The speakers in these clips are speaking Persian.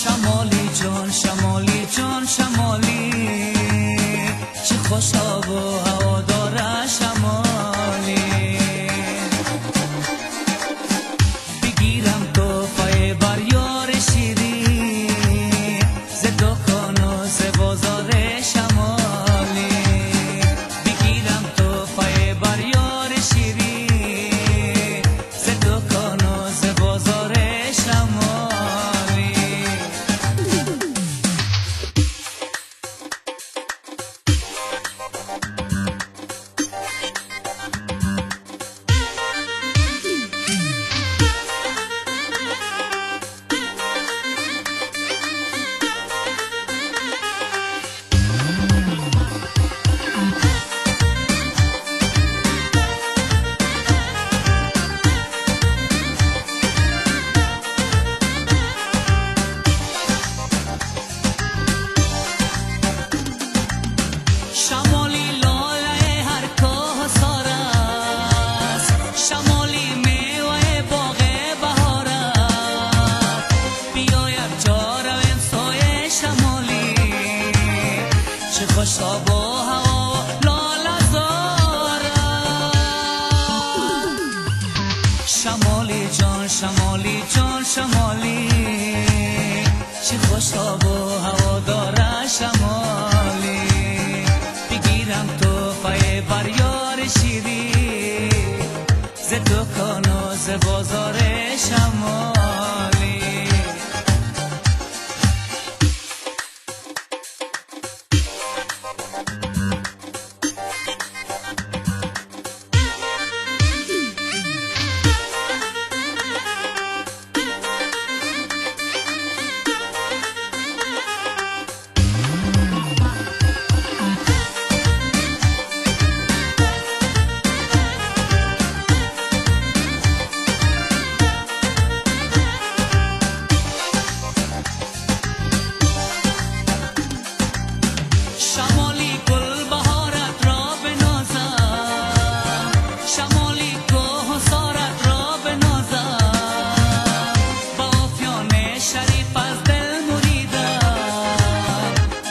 شمالی جان شمالی جان شمالی، چه خوش آب و هوا داره شمالی. بگیرم توفای بر یار شیری، ز دکان و ز بازار شمالی. بگیرم توفای بر یار شیری، ز دکان و ز بازار شمالی. شمالی لاله هر کوهسار است، شمالی میوه باغ بهار است. بیاید جا رویم سوی شمالی، چه خوش آب و هوا و لاله زار است. شمالی جان شمالی جان شمالی، چه خوش آب و هوا داره شمالی. بگیرم توفای بر یار شیری، ز دکان و ز بازار شمالی. شمالی گل بهارت را بنازم، شمالی کوهسارت را بنازم. با افیان شریف از دل مریدم،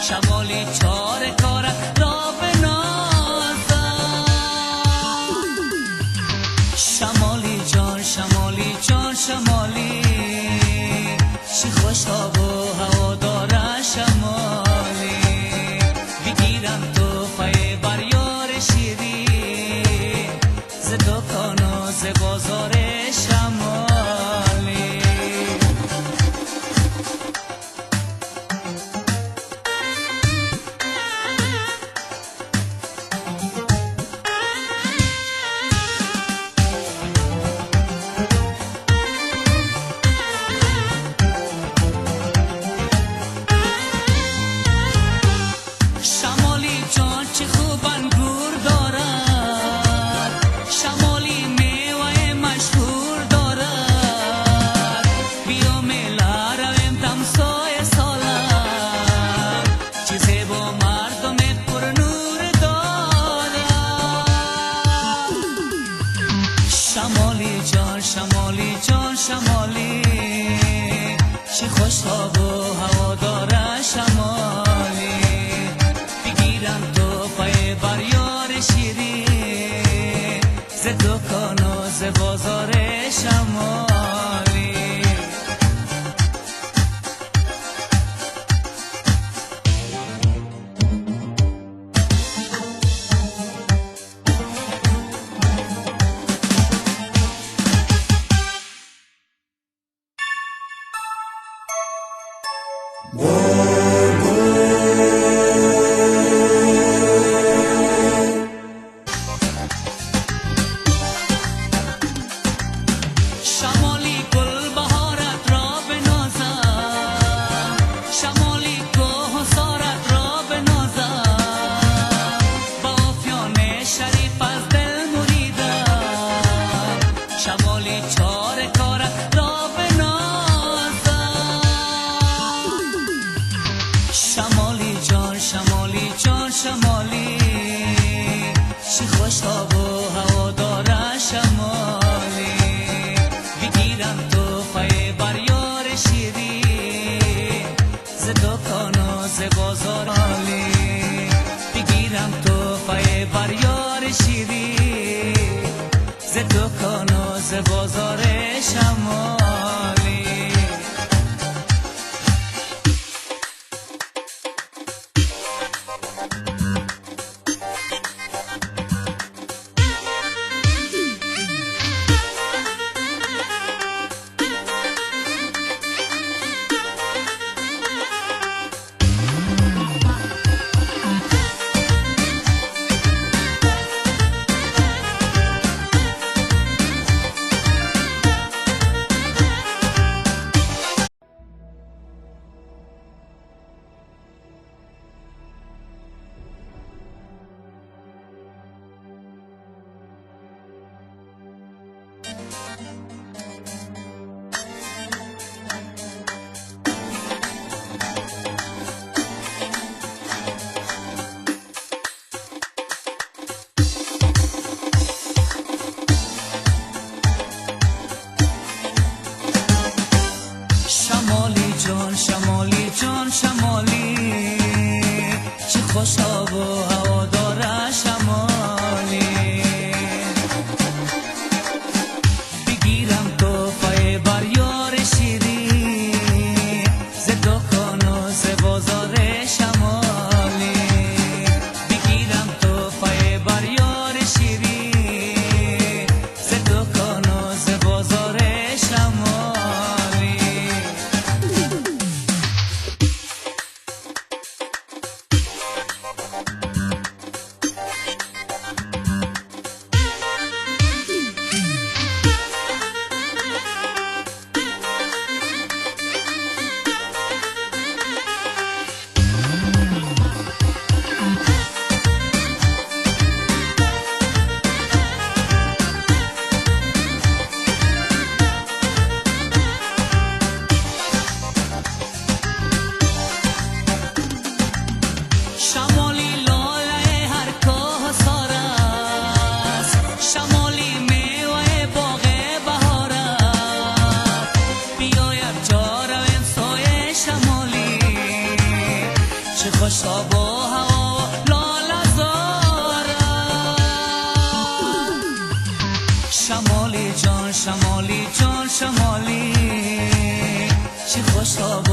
شمالی چار کارت را بنازم. شمالی جان شمالی جان شمالی، چه خوش آب و هوا داره شمالی. بگیرم توفای بر یار شیری، ز دکان و ز بازار شمالی. شمالی جان چه خوب انگور دارد، شمالی میوه مشهور دارد. بیا میله رویم دمسای سالم، چیزی با مردم پر نور دارد. شمالی جان شمالی جان شمالی، چه خوش آب و هوا داره شمالی. بگیرم توفای بر یار شیری، ز دکان و ز بازار شمالی. شمالی گل بهارت را بنازم، شمالی کوهسارت را بنازم. با افیان شریف از دل مریدم، شمالی چار کارت را بنازم. بازار عالی بگیرم توفای بر یار شیری ز دکان و ز بازار شمالی شمالی جان شمالی جان شمالی چه خوش آب و هوا داره شمالی بگیرم توفای بر یار شیری ز دکان و ز بازار شمالی بگیرم توفای بر یار شیری ز دکان و ز بازار شمالی شمالی لاله هر کوه سار است شمالی میوه باغ بهار است بیایم جا رویم سایه شمالی چه خوش آب و هوا لاله زار است شمالی جان شمالی جان شمالی چه خوش آب